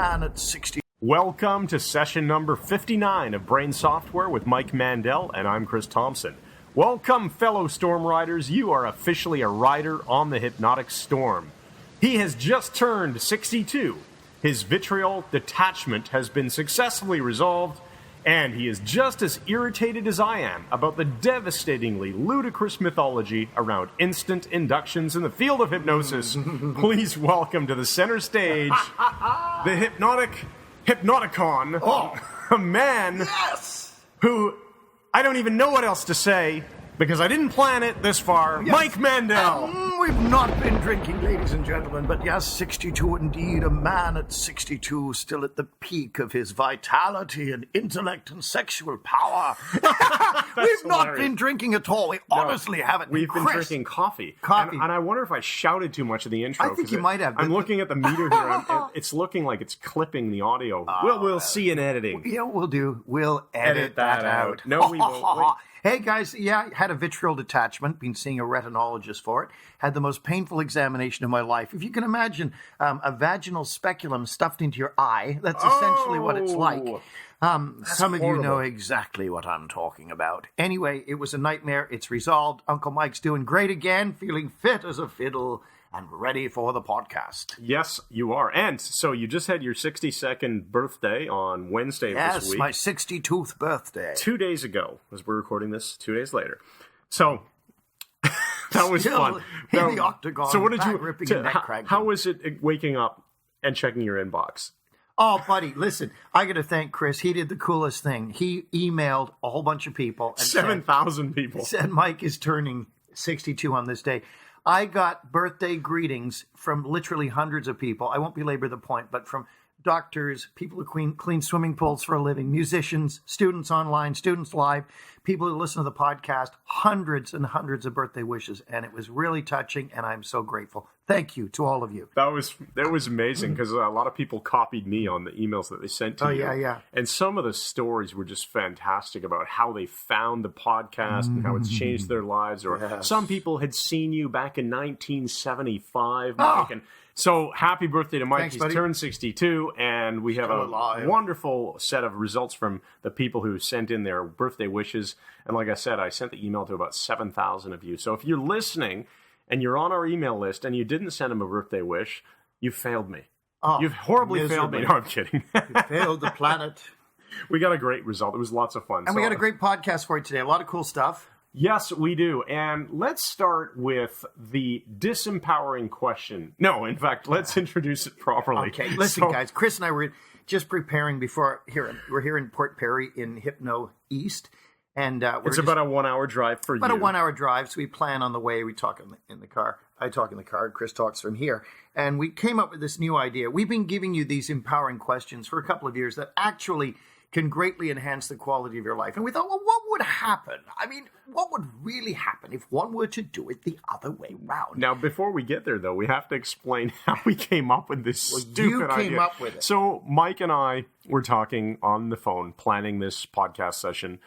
man at 60. Welcome to session number 59 of Brain Software with Mike Mandel, and I'm Chris Thompson. Welcome, fellow storm riders. You are officially a rider on the hypnotic storm. He has just turned 62. His vitriol detachment has been successfully resolved, and he is just as irritated as I am about the devastatingly ludicrous mythology around instant inductions in the field of hypnosis. Please welcome to the center stage, the Hypnoticon, a man who I don't even know what else to say because I didn't plan it this far. Yes. Mike Mandel. We've not been drinking, ladies and gentlemen, but yes, 62 indeed. A man at 62, still at the peak of his vitality and intellect and sexual power. We've not been drinking at all. We honestly haven't. We've been drinking coffee. And I wonder if I shouted too much in the intro. I think you might have. I'm looking at the meter here. It's looking like it's clipping the audio. We'll see in editing. You know what we'll do? We'll edit that out. No, we won't. Hey guys, had a vitriol detachment, been seeing a retinologist for it, had the most painful examination of my life. If you can imagine a vaginal speculum stuffed into your eye, that's essentially what it's like. Some of you know exactly what I'm talking about. Anyway, it was a nightmare. It's resolved. Uncle Mike's doing great again, feeling fit as a fiddle, and ready for the podcast. Yes, you are. And so you just had your 62nd birthday on Wednesday of this week. Yes, my 62th birthday. 2 days ago, as we're recording this, 2 days later. So that was fun. In the octagon, so what did you ripping a neck crack. How was it waking up and checking your inbox? Oh, buddy, listen, I got to thank Chris. He did the coolest thing. He emailed a whole bunch of people. 7,000 people. Said Mike is turning 62 on this day. I got birthday greetings from literally hundreds of people. I won't belabor the point, but from doctors, people who clean swimming pools for a living, musicians, students online, students live, people who listen to the podcast, hundreds and hundreds of birthday wishes. And it was really touching, and I'm so grateful. Thank you to all of you. That was amazing because a lot of people copied me on the emails that they sent to you. Yeah. And some of the stories were just fantastic about how they found the podcast and how it's changed their lives. Or some people had seen you back in 1975, Mike. And so happy birthday to Mike. Thanks, He's buddy. turned 62, and we have a wonderful set of results from the people who sent in their birthday wishes. And like I said, I sent the email to about 7,000 of you. So if you're listening and you're on our email list and you didn't send him a birthday wish, you failed me. You've horribly failed me. No, I'm kidding. You failed the planet. We got a great result. It was lots of fun. And we got a great podcast for you today. A lot of cool stuff. Yes, we do. And let's start with the disempowering question. No, in fact, let's introduce it properly. Okay, listen, guys. Chris and I were just preparing before here. We're here in Port Perry in Hypno East. And it's about a 1 hour drive for you. About a 1 hour drive. So we plan on the way. We talk in the car. I talk in the car. Chris talks from here. And we came up with this new idea. We've been giving you these empowering questions for a couple of years that actually can greatly enhance the quality of your life. And we thought, well, what would happen? I mean, what would really happen if one were to do it the other way round? Now, before we get there, though, we have to explain how we came up with this stupid idea. You came up with it. So Mike and I were talking on the phone, planning this podcast session.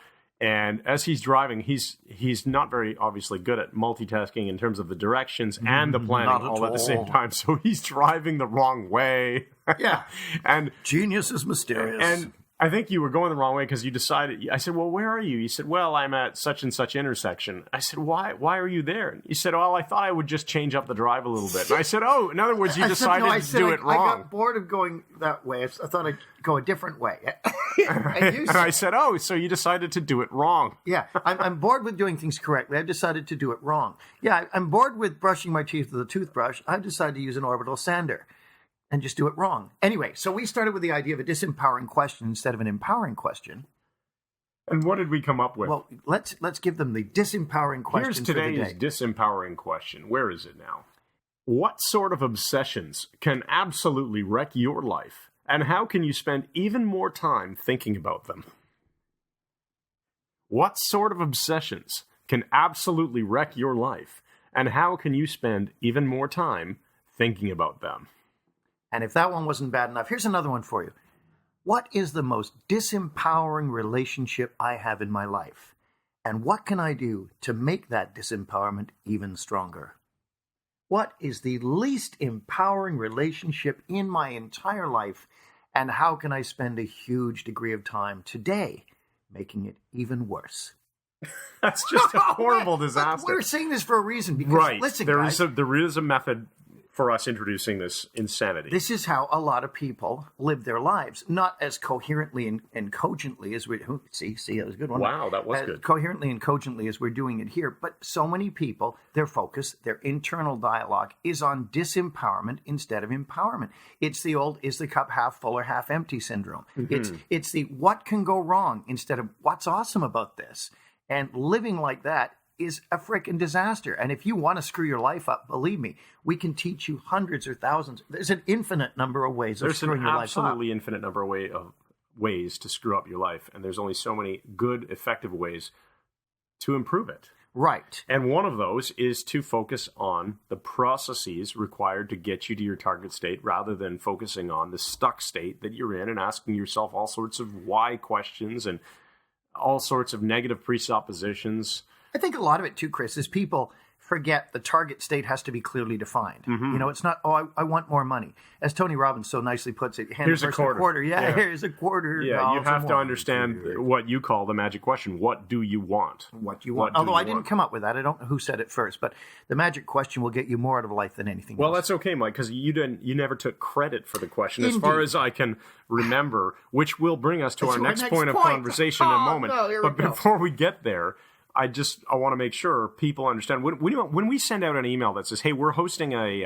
And as he's driving, he's not very obviously good at multitasking in terms of the directions and the planning all at the same time. So he's driving the wrong way. Yeah. And genius is mysterious. And I think you were going the wrong way because you decided. I said, well, where are you? You said, well, I'm at such and such intersection. I said, why are you there? And you said, well, I thought I would just change up the drive a little bit. And I said, oh, in other words, you decided to do it wrong. I got bored of going that way. I thought I'd go a different way. And I said, oh, so you decided to do it wrong. Yeah, I'm bored with doing things correctly. I've decided to do it wrong. Yeah, I'm bored with brushing my teeth with a toothbrush. I've decided to use an orbital sander and just do it wrong. Anyway, so we started with the idea of a disempowering question instead of an empowering question. And what did we come up with? Well, let's give them the disempowering question. Here's today's disempowering question. Where is it now? What sort of obsessions can absolutely wreck your life? And how can you spend even more time thinking about them? What sort of obsessions can absolutely wreck your life? And how can you spend even more time thinking about them? And if that one wasn't bad enough, here's another one for you. What is the most disempowering relationship I have in my life? And what can I do to make that disempowerment even stronger? What is the least empowering relationship in my entire life? And how can I spend a huge degree of time today making it even worse? That's just a horrible disaster. We're saying this for a reason. Because, Right. listen, there guys, is a method for us introducing this insanity. this is how a lot of people live their lives, not as coherently and cogently as we see. That was a good one. Wow, that was good. Coherently and cogently as we're doing it here, but so many people, their focus, their internal dialogue is on disempowerment instead of empowerment. It's the old "is the cup half full or half empty" syndrome. It's the what can go wrong instead of what's awesome about this. And living like that is a frickin' disaster. And if you want to screw your life up, believe me, we can teach you hundreds or thousands. There's an infinite number of ways of screwing your life up. There's an absolutely infinite number of ways to screw up your life, and there's only so many good, effective ways to improve it. Right. And one of those is to focus on the processes required to get you to your target state rather than focusing on the stuck state that you're in and asking yourself all sorts of why questions and all sorts of negative presuppositions. I think a lot of it, too, Chris, is people forget the target state has to be clearly defined. You know, it's not, I want more money. As Tony Robbins so nicely puts it, here's a quarter. Yeah, here's a quarter. Yeah, you have to understand what you call the magic question. What do you want? What do you want? Although I didn't come up with that. I don't know who said it first, but the magic question will get you more out of life than anything Well, else. that's okay, Mike, because you never took credit for the question, as far as I can remember, which will bring us to our next point of conversation in a moment. But before we get there, I want to make sure people understand when we send out an email that says, "Hey, we're hosting a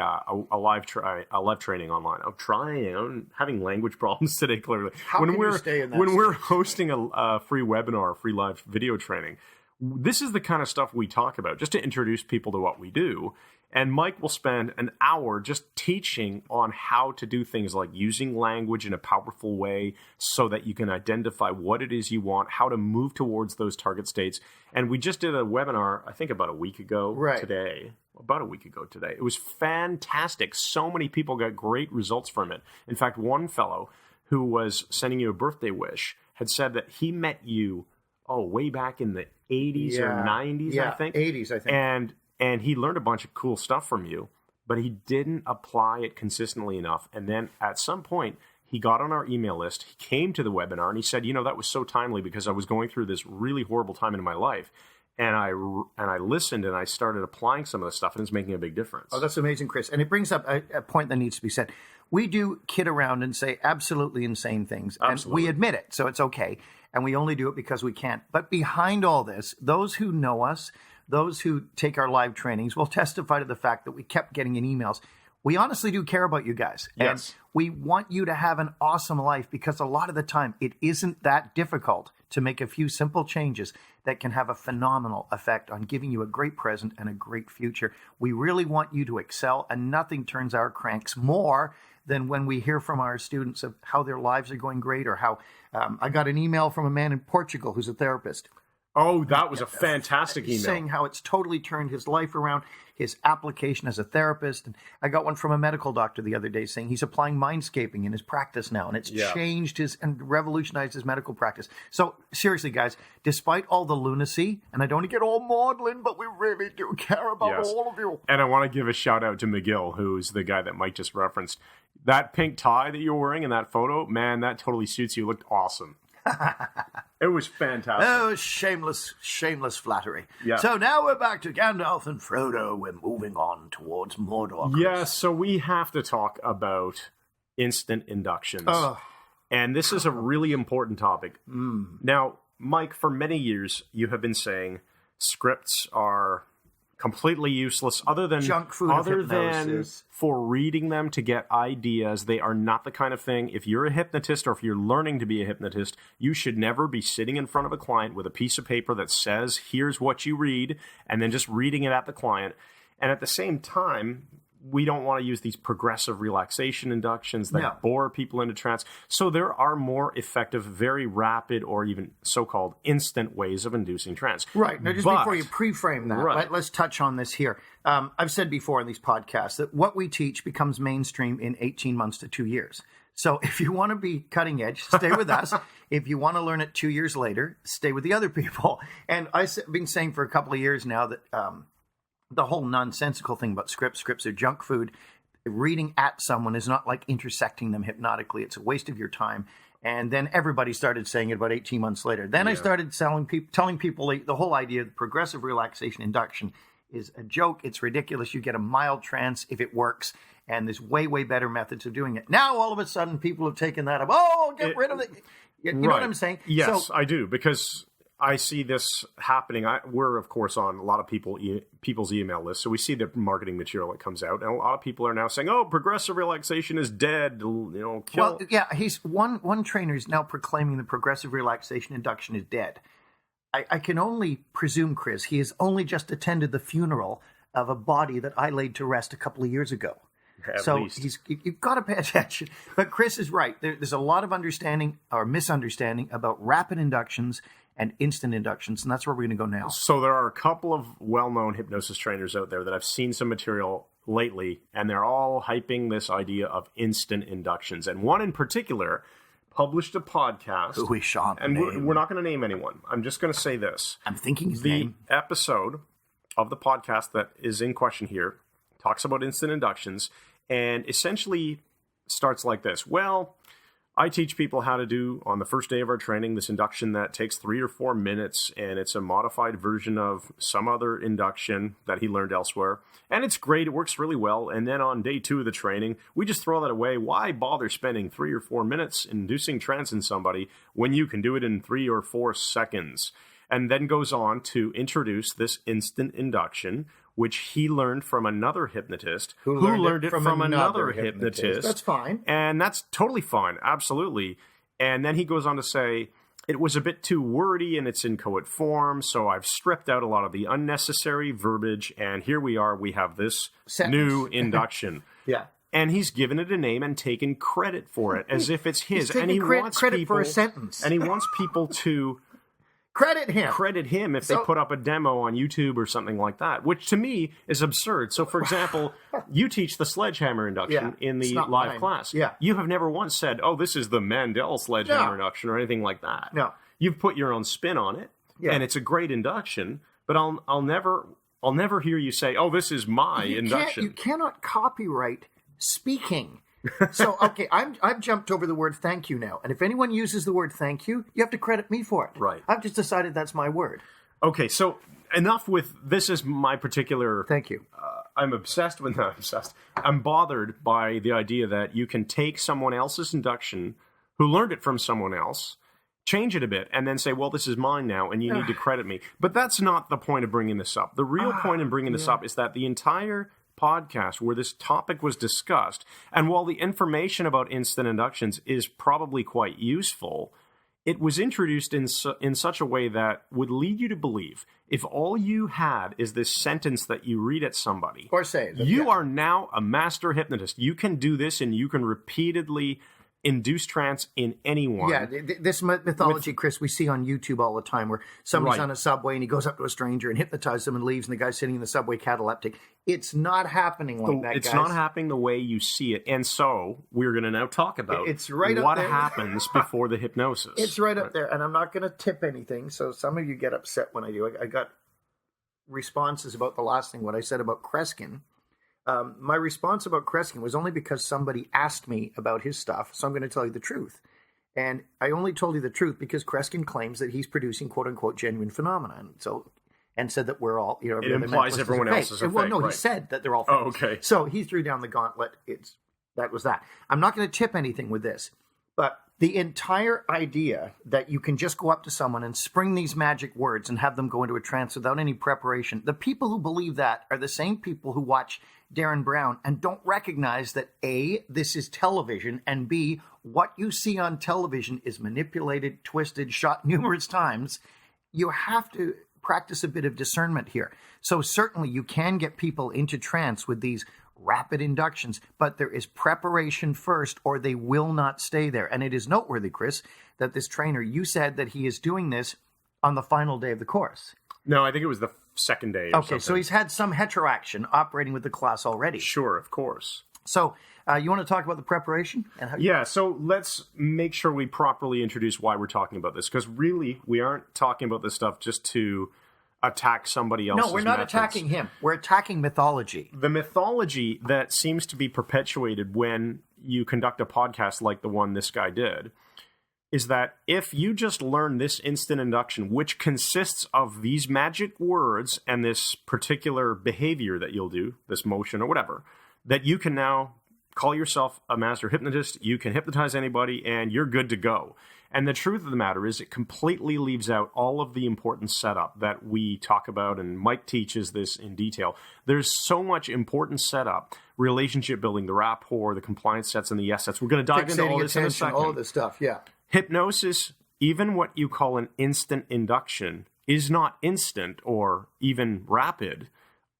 live training online." I'm having language problems today. Clearly, when we're hosting a free webinar, a free live video training, this is the kind of stuff we talk about just to introduce people to what we do. And Mike will spend an hour just teaching on how to do things like using language in a powerful way so that you can identify what it is you want, how to move towards those target states. And we just did a webinar, I think about a week ago today. About a week ago today. It was fantastic. So many people got great results from it. In fact, one fellow who was sending you a birthday wish had said that he met you, way back in the 80s or 90s, I think. 80s, I think. And he learned a bunch of cool stuff from you, but he didn't apply it consistently enough. And then at some point, he got on our email list. He came to the webinar and he said, that was so timely because I was going through this really horrible time in my life. And I listened and I started applying some of the stuff and it's making a big difference. Oh, that's amazing, Chris. And it brings up a point that needs to be said. We do kid around and say absolutely insane things. Absolutely. And we admit it, so it's okay. And we only do it because we can. But behind all this, those who know us, those who take our live trainings will testify to the fact that we kept getting in emails. We honestly do care about you guys. Yes. And we want you to have an awesome life because a lot of the time it isn't that difficult to make a few simple changes that can have a phenomenal effect on giving you a great present and a great future. We really want you to excel, and nothing turns our cranks more than when we hear from our students of how their lives are going great, or how I got an email from a man in Portugal who's a therapist. Oh, that was a fantastic email. Saying how it's totally turned his life around, his application as a therapist. And I got one from a medical doctor the other day saying he's applying mindscaping in his practice now, and it's changed and revolutionized his medical practice. So seriously, guys, despite all the lunacy, and I don't want to get all maudlin, but we really do care about all of you. And I want to give a shout out to McGill, who's the guy that Mike just referenced. That pink tie that you're wearing in that photo, man, that totally suits you. Looked awesome. It was fantastic. Oh, shameless flattery. Yeah. So now we're back to Gandalf and Frodo. We're moving on towards Mordor. Yeah, so we have to talk about instant inductions. And this is a really important topic. Now, Mike, for many years, you have been saying scripts are completely useless other than junk food, other than for reading them to get ideas. They are not the kind of thing. If you're a hypnotist or if you're learning to be a hypnotist, you should never be sitting in front of a client with a piece of paper that says, here's what you read, and then just reading it at the client. And at the same time, we don't want to use these progressive relaxation inductions that bore people into trance. So there are more effective, very rapid, or even so-called instant ways of inducing trance. Right. Now, just before you pre-frame that, let's touch on this here. I've said before in these podcasts that what we teach becomes mainstream in 18 months to 2 years. So if you want to be cutting edge, stay with us. If you want to learn it 2 years later, stay with the other people. And I've been saying for a couple of years now that the whole nonsensical thing about scripts are junk food. reading at someone is not like intersecting them hypnotically. It's a waste of your time. And then everybody started saying it about 18 months later. Then I started telling people the whole idea of progressive relaxation induction is a joke. It's ridiculous. You get a mild trance if it works. And there's way, way better methods of doing it. Now, all of a sudden, people have taken that up. Oh, get rid of it. You know what I'm saying? Yes, so, I do. Because I see this happening. We're, of course, on a lot of people's email lists. So we see the marketing material that comes out. And a lot of people are now saying, oh, progressive relaxation is dead. Kill. Well, yeah, one trainer is now proclaiming the progressive relaxation induction is dead. I can only presume, Chris, he has only just attended the funeral of a body that I laid to rest a couple of years ago. At least. You've got to pay attention. But Chris is right. There's a lot of understanding or misunderstanding about rapid inductions and instant inductions, and that's where we're going to go now. So there are a couple of well-known hypnosis trainers out there that I've seen some material lately, and they're all hyping this idea of instant inductions. And one in particular published a podcast. Who we shall and we're not going to name anyone. I'm just going to say this. I'm thinking his name. The episode of the podcast that is in question here talks about instant inductions, and essentially starts like this. Well, I teach people how to do, on the first day of our training, this induction that takes 3 or 4 minutes, and it's a modified version of some other induction that he learned elsewhere. And it's great. It works really well. And then on day 2 of the training, we just throw that away. Why bother spending 3 or 4 minutes inducing trance in somebody when you can do it in 3 or 4 seconds? And then goes on to introduce this instant induction, which he learned from another hypnotist who learned it from another hypnotist. That's fine. And that's totally fine. Absolutely. And then he goes on to say, it was a bit too wordy in its inchoate form, so I've stripped out a lot of the unnecessary verbiage, and here we are. We have this new induction. Yeah. And he's given it a name and taken credit for it as if it's his. And he wants credit for a sentence. And he wants people to credit him if they put up a demo on YouTube or something like that, which to me is absurd. So, for example, you teach the sledgehammer induction in the live class. Yeah. You have never once said, oh, this is the Mandel sledgehammer induction or anything like that. No. You've put your own spin on it, and it's a great induction, but I'll never hear you say, oh, this is my induction. You cannot copyright speaking. So, okay, I've jumped over the word thank you now. And if anyone uses the word thank you, you have to credit me for it. Right. I've just decided that's my word. Okay, so enough with this is my particular... Thank you. I'm I'm bothered by the idea that you can take someone else's induction who learned it from someone else, change it a bit, and then say, well, this is mine now, and you need to credit me. But that's not the point of bringing this up. The real point in bringing this up is that the entire podcast where this topic was discussed, and while the information about instant inductions is probably quite useful, it was introduced in such a way that would lead you to believe if all you had is this sentence that you read at somebody, or say that, you are now a master hypnotist. You can do this, and you can repeatedly induce trance in anyone. Yeah, this mythology, Chris, we see on YouTube all the time where somebody's on a subway and he goes up to a stranger and hypnotizes them and leaves, and the guy's sitting in the subway cataleptic. It's not happening like that, It's not happening the way you see it. And so we're going to now talk about what happens before the hypnosis. It's right up there, and I'm not going to tip anything, so some of you get upset when I do. I got responses about the last thing, what I said about Kreskin. My response about Kreskin was only because somebody asked me about his stuff, so I'm going to tell you the truth. And I only told you the truth because Kreskin claims that he's producing quote-unquote genuine phenomena. And said that we're all... it implies everyone else is a fake. Well, no, he said that they're all fake. Oh, okay. So he threw down the gauntlet. That was that. I'm not going to tip anything with this, but the entire idea that you can just go up to someone and spring these magic words and have them go into a trance without any preparation, the people who believe that are the same people who watch Darren Brown and don't recognize that A, this is television, and B, what you see on television is manipulated, twisted, shot numerous times. You have to practice a bit of discernment here. So certainly you can get people into trance with these rapid inductions, but there is preparation first or they will not stay there. And it is noteworthy, Chris, that this trainer, you said that he is doing this on the final day of the course. No, I think it was the second day. Okay, so he's had some heteroaction operating with the class already. Sure, of course. So you want to talk about the preparation? Yeah, so let's make sure we properly introduce why we're talking about this, because really we aren't talking about this stuff just to attack somebody else's No, we're not methods. attacking him. We're attacking mythology. The mythology that seems to be perpetuated when you conduct a podcast like the one this guy did is that if you just learn this instant induction, which consists of these magic words and this particular behavior that you'll do, this motion or whatever, that you can now call yourself a master hypnotist, you can hypnotize anybody, and you're good to go. And the truth of the matter is it completely leaves out all of the important setup that we talk about, and Mike teaches this in detail. There's so much important setup, relationship building, the rapport, the compliance sets, and the yes sets. We're going to dive into all this in a second. All of this stuff, yeah. Hypnosis, even what you call an instant induction, is not instant or even rapid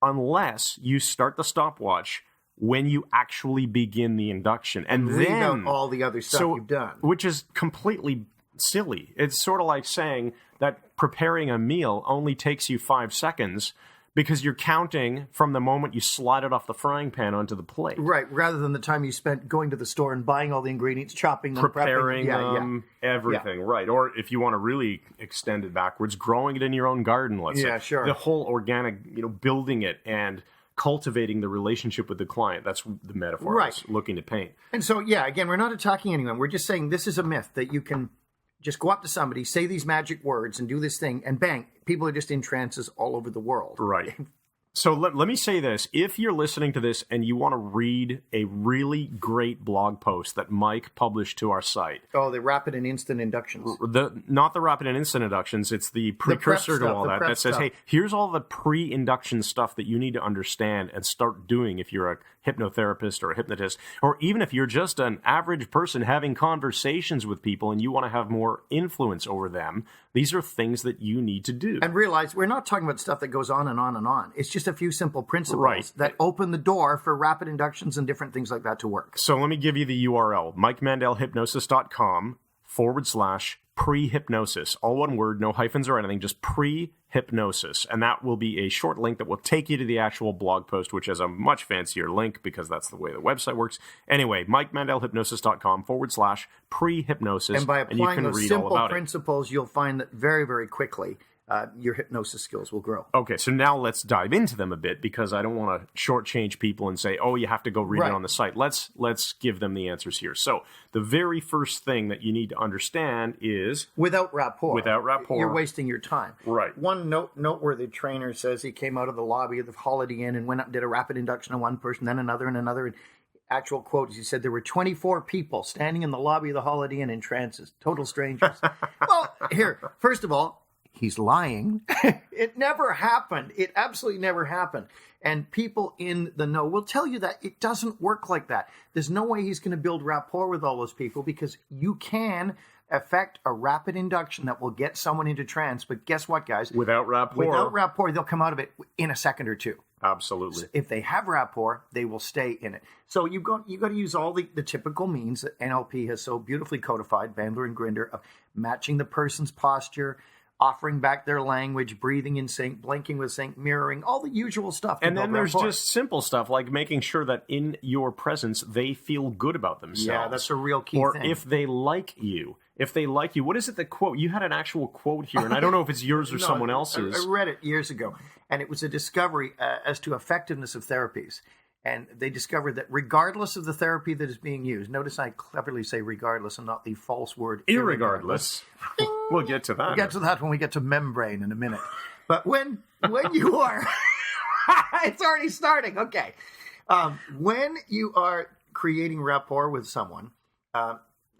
unless you start the stopwatch when you actually begin the induction. And then out all the other stuff you've done. Which is completely silly. It's sort of like saying that preparing a meal only takes you 5 seconds because you're counting from the moment you slide it off the frying pan onto the plate. Right, rather than the time you spent going to the store and buying all the ingredients, chopping them, preparing them, everything. Right. Or if you want to really extend it backwards, growing it in your own garden, let's say. Yeah, sure. The whole organic, building it and cultivating the relationship with the client. That's the metaphor I was looking to paint. And so, again, we're not attacking anyone. We're just saying this is a myth that you can just go up to somebody, say these magic words, and do this thing, and bang, people are just in trances all over the world. Right. So let me say this. If you're listening to this and you want to read a really great blog post that Mike published to our site. Oh, the rapid and instant inductions. Not the rapid and instant inductions. It's the precursor to all that says, hey, here's all the pre-induction stuff that you need to understand and start doing if you're a hypnotherapist or a hypnotist, or even if you're just an average person having conversations with people and you want to have more influence over them. These are things that you need to do. And realize we're not talking about stuff that goes on and on and on. It's just a few simple principles that open the door for rapid inductions and different things like that to work. So let me give you the URL, MikeMandelHypnosis.com/pre-hypnosis. All one word, no hyphens or anything, just pre-hypnosis. And that will be a short link that will take you to the actual blog post, which has a much fancier link because that's the way the website works. Anyway, MikeMandelHypnosis.com/pre-hypnosis. And by applying those simple principles, you'll find that very, very quickly your hypnosis skills will grow. Okay, so now let's dive into them a bit because I don't want to shortchange people and say, oh, you have to go read it on the site. Let's give them the answers here. So the very first thing that you need to understand is... Without rapport. You're wasting your time. Right. One noteworthy trainer says he came out of the lobby of the Holiday Inn and went up and did a rapid induction on one person, then another and another. And actual quote, he said there were 24 people standing in the lobby of the Holiday Inn in trances, total strangers. Well, here, first of all, he's lying. It never happened. It absolutely never happened. And people in the know will tell you that it doesn't work like that. There's no way he's going to build rapport with all those people because you can affect a rapid induction that will get someone into trance. But guess what, guys? Without rapport, they'll come out of it in a second or two. Absolutely. So if they have rapport, they will stay in it. So you got to use all the typical means that NLP has so beautifully codified, Bandler and Grinder, of matching the person's posture, offering back their language, breathing in sync, blinking with sync, mirroring, all the usual stuff. And then there's just simple stuff like making sure that in your presence, they feel good about themselves. Yeah, that's a real key thing. Or if they like you. What is it, the quote? You had an actual quote here, and I don't know if it's yours or someone else's. I read it years ago, and it was a discovery as to effectiveness of therapies. And they discovered that regardless of the therapy that is being used, notice I cleverly say regardless and not the false word irregardless. We'll get to that. We'll get to that when we get to membrane in a minute. But when you are... it's already starting. Okay. When you are creating rapport with someone...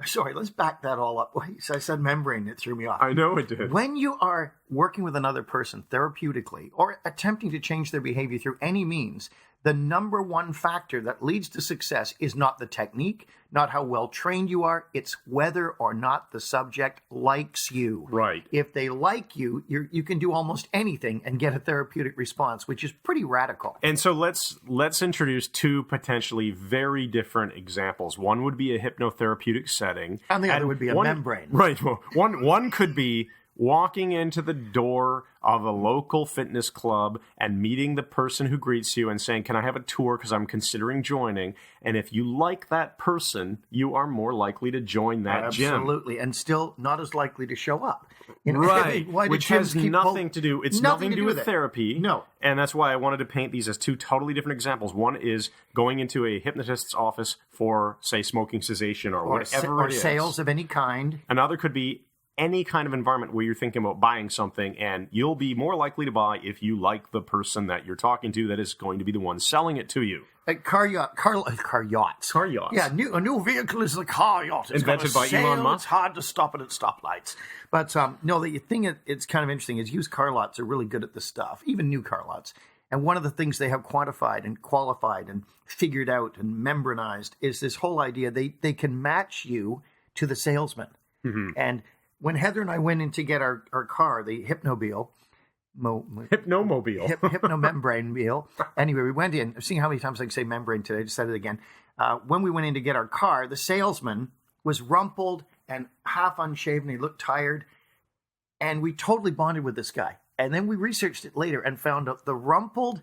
sorry, let's back that all up. I said membrane. It threw me off. I know it did. When you are working with another person therapeutically or attempting to change their behavior through any means, the number one factor that leads to success is not the technique, not how well trained you are. It's whether or not the subject likes you. Right. If they like you, you can do almost anything and get a therapeutic response, which is pretty radical. And so let's introduce two potentially very different examples. One would be a hypnotherapeutic setting. And the other would be a membrane. Right. Well, one could be walking into the door of a local fitness club and meeting the person who greets you and saying, can I have a tour because I'm considering joining? And if you like that person, you are more likely to join that gym. Absolutely. And still not as likely to show up. Right. Why do Which has gyms keep nothing to do. It's nothing to do with it. therapy. No. And that's why I wanted to paint these as two totally different examples. One is going into a hypnotist's office for, say, smoking cessation or whatever it is. Or sales of any kind. Another could be any kind of environment where you're thinking about buying something, and you'll be more likely to buy if you like the person that you're talking to that is going to be the one selling it to you. Car yachts. Car yachts. Yeah, a new vehicle is a car yacht. It's invented by Elon Musk. It's hard to stop it at stoplights. But no, the thing it's kind of interesting is used car lots are really good at this stuff, even new car lots. And one of the things they have quantified and qualified and figured out and membranized is this whole idea they can match you to the salesman. Mm-hmm. And when Heather and I went in to get our car, the Hypnomobile, Hypnomembrane. Anyway, we went in. I'm seeing how many times I can say membrane today. I just said it again. When we went in to get our car, the salesman was rumpled and half unshaven. He looked tired. And we totally bonded with this guy. And then we researched it later and found out the rumpled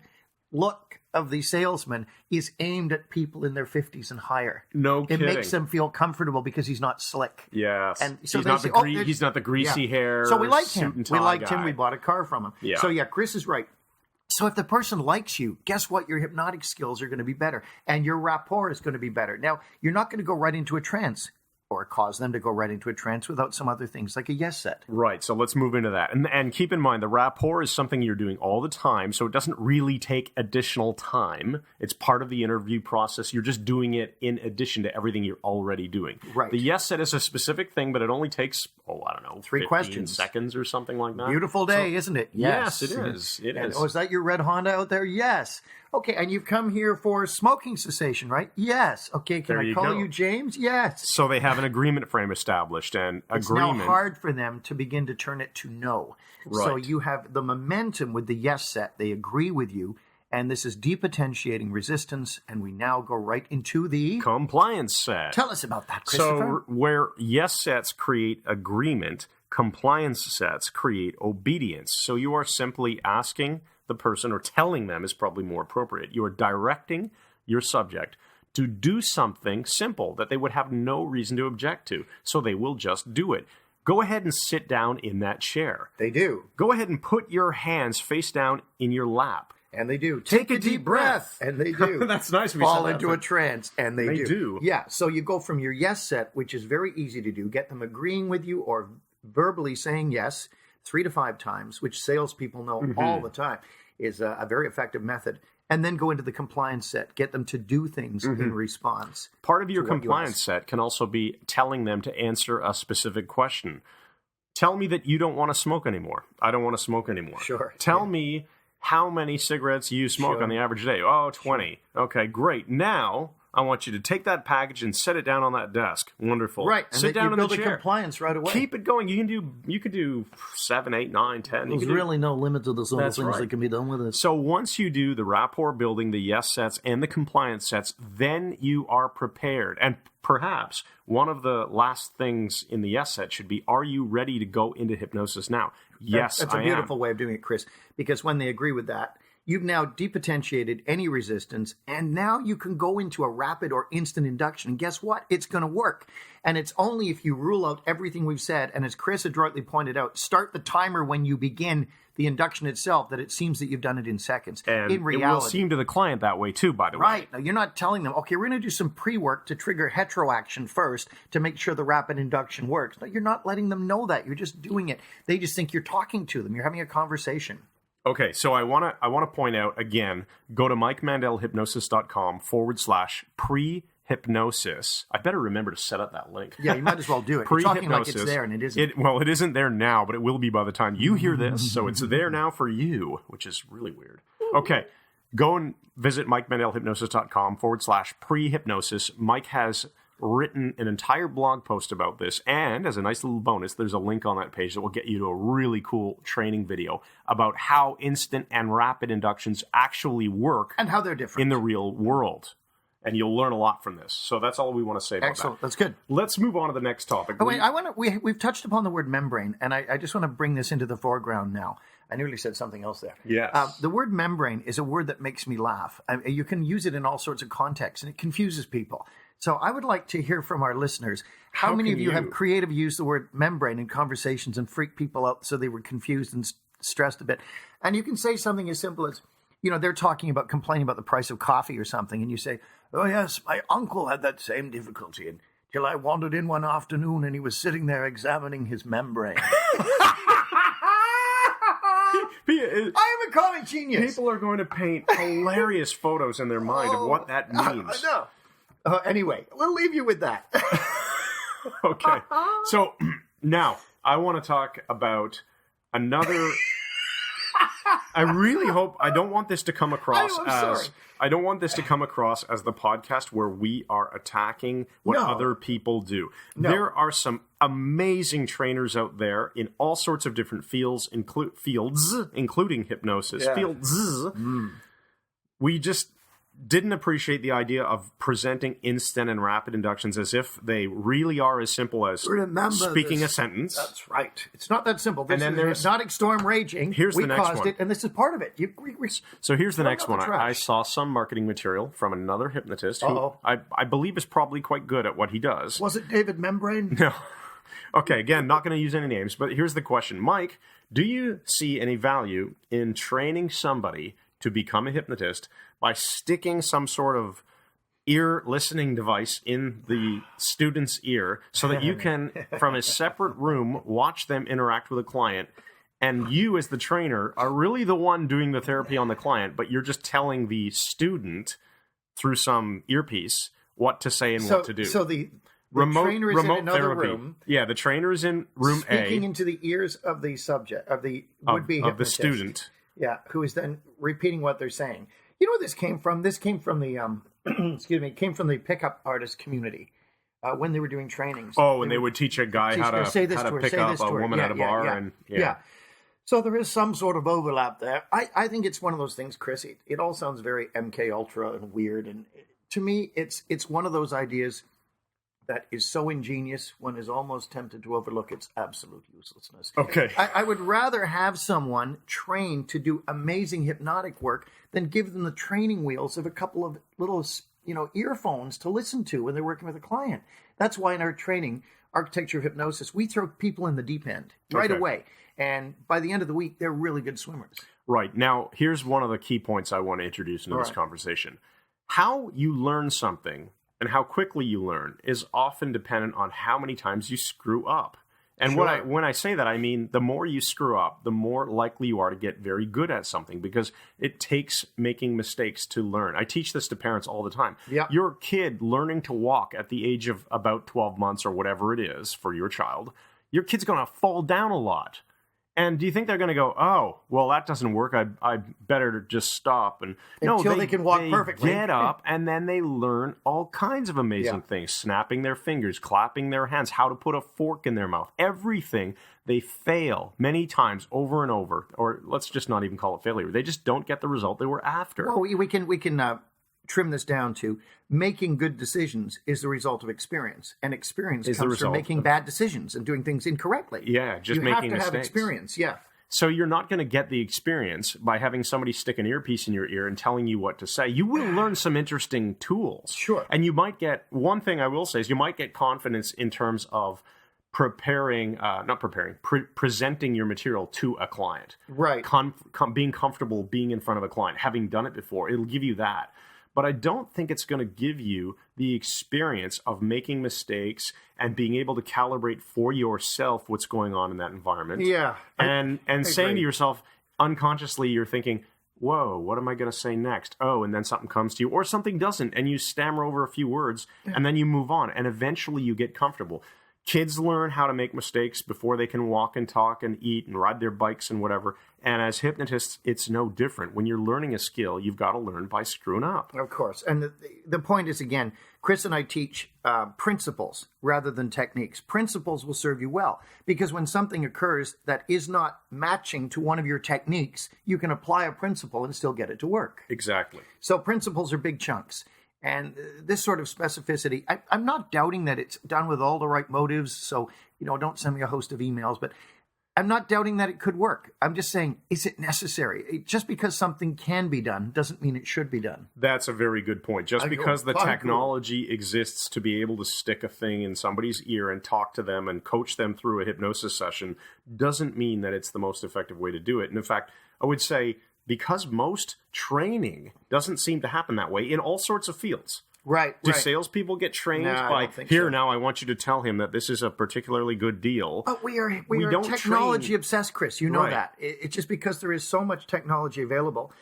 look of the salesman is aimed at people in their 50s and higher. No kidding. It makes them feel comfortable because he's not slick. Yes. And so he's not the greasy hair. So we liked him. We liked him. We bought a car from him. Yeah. So yeah, Chris is right. So if the person likes you, guess what? Your hypnotic skills are going to be better and your rapport is going to be better. Now, you're not going to go right into a trance or cause them to go right into a trance without some other things like a yes set. Right, so let's move into that. And keep in mind, the rapport is something you're doing all the time, so it doesn't really take additional time. It's part of the interview process. You're just doing it in addition to everything you're already doing. Right. The yes set is a specific thing, but it only takes, 3 questions. seconds or something like that. Beautiful day, isn't it? Yes, it is. It is. Oh, is that your red Honda out there? Yes. Okay, and you've come here for smoking cessation, right? Yes. Okay, can I call you James? Yes. So they have an agreement frame established, and it's now hard for them to begin to turn it to no. Right. So you have the momentum with the yes set. They agree with you, and this is depotentiating resistance, and we now go right into the compliance set. Tell us about that, Christopher. So where yes sets create agreement, compliance sets create obedience. So you are simply asking the person, or telling them is probably more appropriate. You are directing your subject to do something simple that they would have no reason to object to. So they will just do it. Go ahead and sit down in that chair. They do. Go ahead and put your hands face down in your lap. And they do. Take a deep breath. And they do. That's nice. Fall into a trance. And they do. Yeah. So you go from your yes set, which is very easy to do, get them agreeing with you or verbally saying yes 3 to 5 times, which salespeople know all the time is a very effective method. And then go into the compliance set, get them to do things in response. Part of your compliance set can also be telling them to answer a specific question. Tell me that you don't want to smoke anymore. I don't want to smoke anymore. Sure. Tell me how many cigarettes you smoke on the average day. Oh, 20. Sure. Okay, great. Now I want you to take that package and set it down on that desk. Wonderful. Right. And sit down in the chair. Build a compliance right away. Keep it going. You could do 7, 8, 9, 10. There's really no limit to the sort of things that can be done with it. So once you do the rapport building, the yes sets, and the compliance sets, then you are prepared. And perhaps one of the last things in the yes set should be, are you ready to go into hypnosis now? Yes, That's a beautiful way of doing it, Chris, because when they agree with that, you've now depotentiated any resistance, and now you can go into a rapid or instant induction. And guess what? It's going to work. And it's only if you rule out everything we've said, and as Chris adroitly pointed out, start the timer when you begin the induction itself, that it seems that you've done it in seconds. And in reality, it will seem to the client that way too, by the way. Right. Now, you're not telling them, okay, we're going to do some pre-work to trigger heteroaction first to make sure the rapid induction works. No, you're not letting them know that. You're just doing it. They just think you're talking to them. You're having a conversation. Okay, so I want to point out again, go to MikeMandelHypnosis.com/pre-hypnosis. I better remember to set up that link. Yeah, you might as well do it. You're talking like it's there, and it isn't. It isn't there now, but it will be by the time you hear this, so it's there now for you, which is really weird. Okay, go and visit MikeMandelHypnosis.com/pre-hypnosis. Mike has written an entire blog post about this, and as a nice little bonus, there's a link on that page that will get you to a really cool training video about how instant and rapid inductions actually work and how they're different in the real world. and you'll learn a lot from this. So that's all we want to say about Excellent. that. That's good. Let's move on to the next topic. Oh, wait, we've touched upon the word membrane, and I just want to bring this into the foreground now. I nearly said something else there. Yes. The word membrane is a word that makes me laugh. You can use it in all sorts of contexts, and it confuses people. So I would like to hear from our listeners, how many of you have creatively used the word membrane in conversations and freaked people out so they were confused and stressed a bit? And you can say something as simple as, they're complaining about the price of coffee or something, and you say, "Oh yes, my uncle had that same difficulty until I wandered in one afternoon and he was sitting there examining his membrane." I am a comic genius. People are going to paint hilarious photos in their mind of what that means. I know. Anyway, we'll leave you with that. Okay. So now I want to talk about another... I really hope I don't want this to come across I don't want this to come across as the podcast where we are attacking what other people do. No. There are some amazing trainers out there in all sorts of different fields, including hypnosis. Yeah. Fields. We just didn't appreciate the idea of presenting instant and rapid inductions as if they really are as simple as speaking a sentence. That's right. It's not that simple. This is hypnotic storm raging. Here's the next one. We caused it, and this is part of it. So here's the next one. I saw some marketing material from another hypnotist who I believe is probably quite good at what he does. Was it David Membrane? No. Okay, again, not going to use any names, but here's the question. Mike, do you see any value in training somebody to become a hypnotist by sticking some sort of ear listening device in the student's ear so that you can, from a separate room, watch them interact with a client, and you as the trainer are really the one doing the therapy on the client, but you're just telling the student through some earpiece what to say and what to do. So the trainer is in another room. Yeah, the trainer is in room speaking into the ears of the subject, of the would-be hypnotist. Of the student. Yeah, who is then repeating what they're saying. You know where this came from? This came from the it came from the pickup artist community when they were doing trainings. Oh, and they would teach a guy how to pick up a woman at a bar. Yeah. So there is some sort of overlap there. I think it's one of those things, Chris. It all sounds very MK Ultra and weird, and to me, it's one of those ideas that is so ingenious, one is almost tempted to overlook its absolute uselessness. Okay. I would rather have someone trained to do amazing hypnotic work than give them the training wheels of a couple of little, earphones to listen to when they're working with a client. That's why in our training, Architecture of Hypnosis, we throw people in the deep end right away. And by the end of the week, they're really good swimmers. Right. Now, here's one of the key points I want to introduce into this conversation. How you learn something and how quickly you learn is often dependent on how many times you screw up. And when I say that, I mean the more you screw up, the more likely you are to get very good at something, because it takes making mistakes to learn. I teach this to parents all the time. Yep. Your kid learning to walk at the age of about 12 months or whatever it is for your child, your kid's going to fall down a lot. And do you think they're going to go, oh, well, that doesn't work. I better just stop. And until they can walk perfectly. Get up, and then they learn all kinds of amazing things, snapping their fingers, clapping their hands, how to put a fork in their mouth, everything. They fail many times over and over, or let's just not even call it failure. They just don't get the result they were after. Well, we can trim this down to making good decisions is the result of experience, and experience comes from making bad decisions and doing things incorrectly. Yeah, just making mistakes. You have to have experience, So you're not going to get the experience by having somebody stick an earpiece in your ear and telling you what to say. You will learn some interesting tools. Sure. And you might get, one thing I will say is you might get confidence in terms of presenting your material to a client. Right. Being comfortable being in front of a client, having done it before, it'll give you that. But I don't think it's going to give you the experience of making mistakes and being able to calibrate for yourself what's going on in that environment. Yeah. And saying to yourself, unconsciously, you're thinking, whoa, what am I going to say next? Oh, and then something comes to you, or something doesn't, and you stammer over a few words, and then you move on, and eventually you get comfortable. Kids learn how to make mistakes before they can walk and talk and eat and ride their bikes and whatever. And as hypnotists, it's no different. When you're learning a skill, you've got to learn by screwing up. Of course. And the point is, again, Chris and I teach principles rather than techniques. Principles will serve you well, because when something occurs that is not matching to one of your techniques, you can apply a principle and still get it to work. Exactly. So principles are big chunks. And this sort of specificity, I'm not doubting that it's done with all the right motives. So, don't send me a host of emails, but I'm not doubting that it could work. I'm just saying, is it necessary? Just because something can be done doesn't mean it should be done. That's a very good point. Just because the technology exists to be able to stick a thing in somebody's ear and talk to them and coach them through a hypnosis session doesn't mean that it's the most effective way to do it. And in fact, I would say because most training doesn't seem to happen that way in all sorts of fields. Right. Do salespeople get trained by, now I want you to tell him that this is a particularly good deal? But we are technology obsessed, Chris. You know that. It's just because there is so much technology available.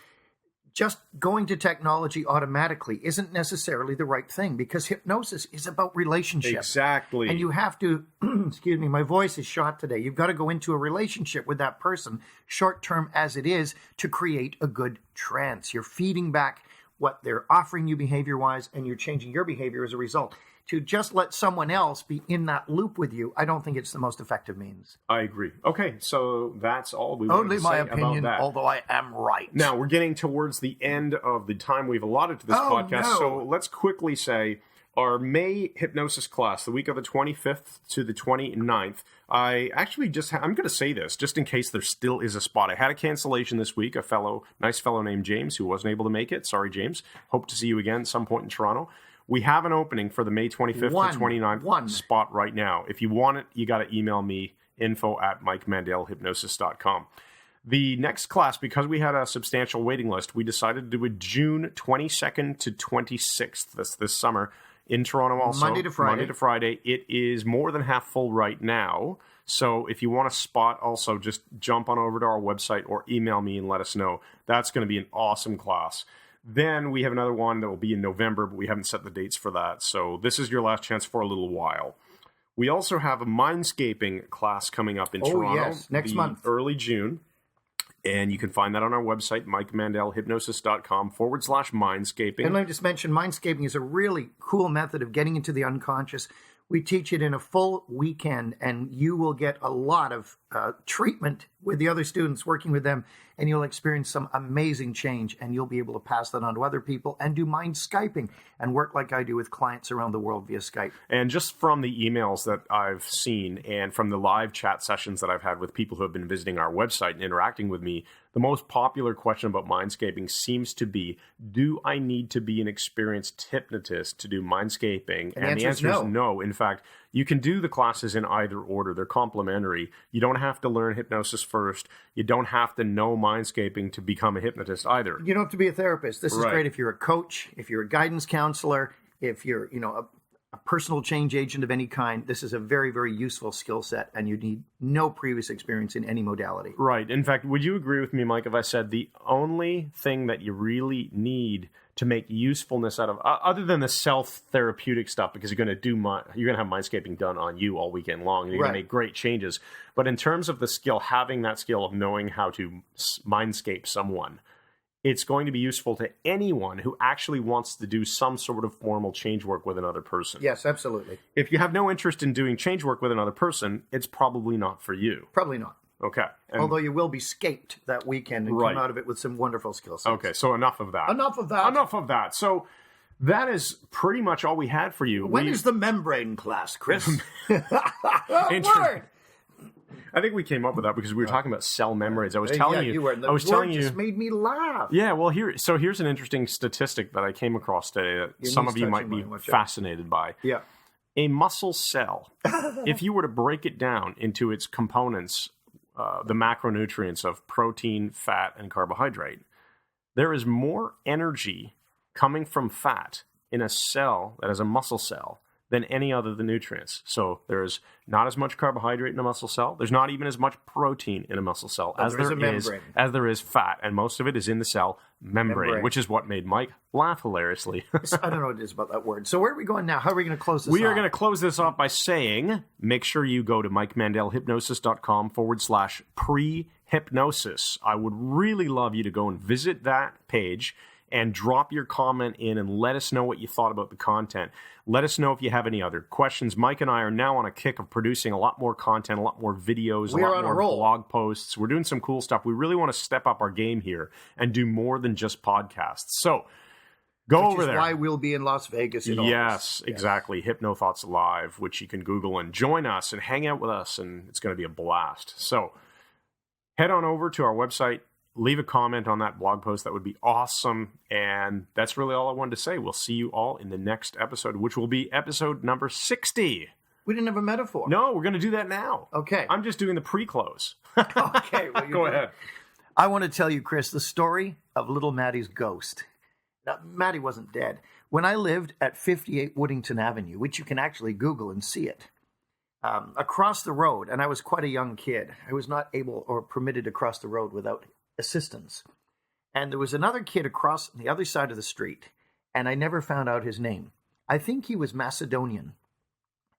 Just going to technology automatically isn't necessarily the right thing, because hypnosis is about relationship. Exactly. And you have to, excuse me, my voice is shot today. You've got to go into a relationship with that person, short term as it is, to create a good trance. You're feeding back what they're offering you behavior-wise, and you're changing your behavior as a result. To just let someone else be in that loop with you, I don't think it's the most effective means. I agree. Okay, so that's all we wanted to say about that. Only my opinion, although I am right. Now, we're getting towards the end of the time we've allotted to this podcast, so let's quickly say our May hypnosis class, the week of the 25th to the 29th, I'm going to say this, just in case there still is a spot. I had a cancellation this week, nice fellow named James, who wasn't able to make it. Sorry, James. Hope to see you again at some point in Toronto. We have an opening for the May 25th to 29th spot right now. If you want it, you got to email me, info@mikemandelhypnosis.com. The next class, because we had a substantial waiting list, we decided to do it June 22nd to 26th this summer. In Toronto also. Monday to Friday. It is more than half full right now. So if you want a spot, also just jump on over to our website or email me and let us know. That's going to be an awesome class. Then we have another one that will be in November, but we haven't set the dates for that. So this is your last chance for a little while. We also have a mindscaping class coming up in Toronto. Yes, next month. Early June. And you can find that on our website, mikemandelhypnosis.com/mindscaping. And let me just mention, mindscaping is a really cool method of getting into the unconscious. We teach it in a full weekend, and you will get a lot of treatment with the other students, working with them, and you'll experience some amazing change, and you'll be able to pass that on to other people and do mind Skyping and work like I do with clients around the world via Skype. And just from the emails that I've seen and from the live chat sessions that I've had with people who have been visiting our website and interacting with me, the most popular question about mindscaping seems to be, do I need to be an experienced hypnotist to do mindscaping? And the answer is no. In fact, you can do the classes in either order. They're complementary. You don't have to learn hypnosis first. You don't have to know mindscaping to become a hypnotist either. You don't have to be a therapist. This is great if you're a coach, if you're a guidance counselor, if you're, a personal change agent of any kind. This is a very, very useful skill set, and you need no previous experience in any modality. Right. In fact, would you agree with me, Mike, if I said the only thing that you really need to make usefulness out of, other than the self-therapeutic stuff, because you're going to have mindscaping done on you all weekend long, and you're going to make great changes. But in terms of the skill, having that skill of knowing how to mindscape someone, it's going to be useful to anyone who actually wants to do some sort of formal change work with another person. Yes, absolutely. If you have no interest in doing change work with another person, it's probably not for you. Probably not. Okay. Although you will be scaped that weekend and come out of it with some wonderful skill sets. Okay, so enough of that. Enough of that. So that is pretty much all we had for you. When is the membrane class, Chris? Word! I think we came up with that because we were talking about cell membranes. I was telling you. The word just made me laugh. Yeah, well, here's an interesting statistic that I came across today that some of you might be fascinated by. Yeah. A muscle cell, if you were to break it down into its components, the macronutrients of protein, fat, and carbohydrate, there is more energy coming from fat in a cell that is a muscle cell than any other of the nutrients. So there's not as much carbohydrate in a muscle cell. There's not even as much protein in a muscle cell as there is fat. And most of it is in the cell membrane, which is what made Mike laugh hilariously. I don't know what it is about that word. So where are we going now? How are we going to close this off? We are going to close this off by saying, make sure you go to mikemandelhypnosis.com/pre-hypnosis. I would really love you to go and visit that page and drop your comment in and let us know what you thought about the content. Let us know if you have any other questions. Mike and I are now on a kick of producing a lot more content, a lot more videos, a lot more blog posts. We're doing some cool stuff. We really want to step up our game here and do more than just podcasts. So Go Which over is there. why we'll be in Las Vegas in Yes, August. exactly. Hypno Thoughts Live, which you can Google and join us and hang out with us, and it's going to be a blast. So head on over to our website, leave a comment on that blog post. That would be awesome. And that's really all I wanted to say. We'll see you all in the next episode, which will be episode number 60. We didn't have a metaphor. No, we're going to do that now. Okay. I'm just doing the pre-close. Okay. Well, Go ahead. I want to tell you, Chris, the story of little Maddie's ghost. Now, Maddie wasn't dead. When I lived at 58 Woodington Avenue, which you can actually Google and see it, across the road, and I was quite a young kid, I was not able or permitted to cross the road without assistance. And there was another kid across the other side of the street, and I never found out his name. I think he was Macedonian.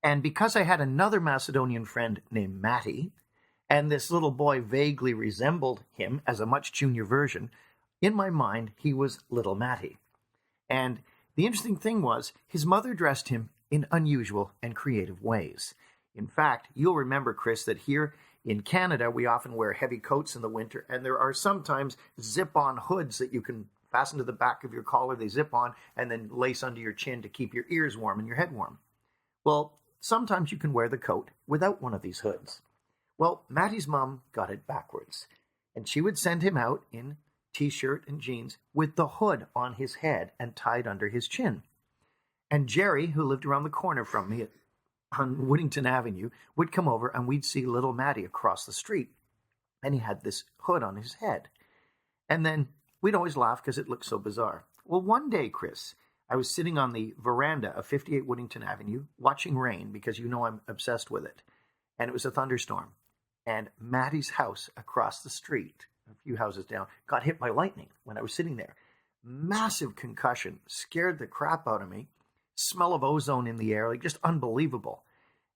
And because I had another Macedonian friend named Matty, and this little boy vaguely resembled him as a much junior version, in my mind, he was little Matty. And the interesting thing was, his mother dressed him in unusual and creative ways. In fact, you'll remember, Chris, that here in Canada, we often wear heavy coats in the winter, and there are sometimes zip-on hoods that you can fasten to the back of your collar. They zip on and then lace under your chin to keep your ears warm and your head warm. Well, sometimes you can wear the coat without one of these hoods. Well, Matty's mom got it backwards, and she would send him out in T-shirt and jeans with the hood on his head and tied under his chin. And Jerry, who lived around the corner from me on Woodington Avenue, would come over and we'd see little Matty across the street. And he had this hood on his head. And then we'd always laugh because it looked so bizarre. Well, one day, Chris, I was sitting on the veranda of 58 Woodington Avenue watching rain because you know I'm obsessed with it. And it was a thunderstorm. And Matty's house across the street, a few houses down, got hit by lightning when I was sitting there. Massive concussion, scared the crap out of me. Smell of ozone in the air, like just unbelievable.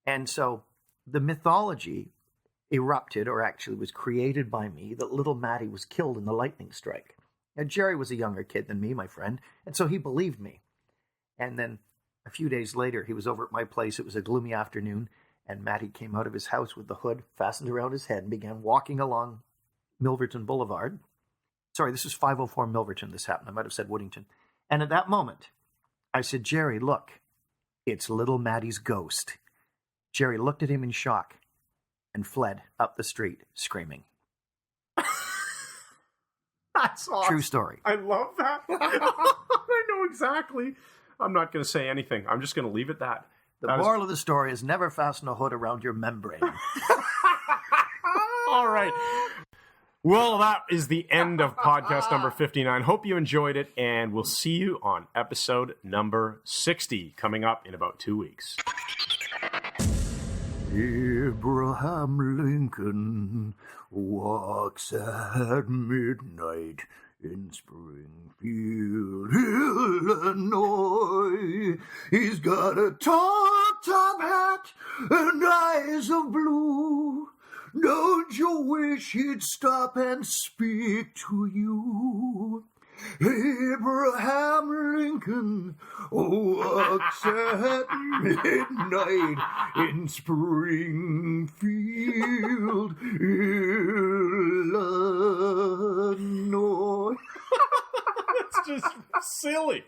And so the mythology erupted, or actually was created by me, that little Matty was killed in the lightning strike. Now, Jerry was a younger kid than me, my friend, and so he believed me. And then a few days later, he was over at my place. It was a gloomy afternoon, and Matty came out of his house with the hood fastened around his head and began walking along Milverton Boulevard. Sorry, this is 504 Milverton this happened. I might have said Woodington. And at that moment, I said, Jerry, look, it's little Matty's ghost. Jerry looked at him in shock and fled up the street screaming. That's awesome. True story. I love that. I know exactly. I'm not going to say anything. I'm just going to leave it that. The moral of the story is never fasten a hood around your membrane. All right. Well, that is the end of podcast number 59. Hope you enjoyed it, and we'll see you on episode number 60 coming up in about 2 weeks. Abraham Lincoln walks at midnight in Springfield, Illinois. He's got a tall top hat and eyes of blue. Don't you wish he'd stop and speak to you? Abraham Lincoln walks at midnight in Springfield, Illinois. It's just silly.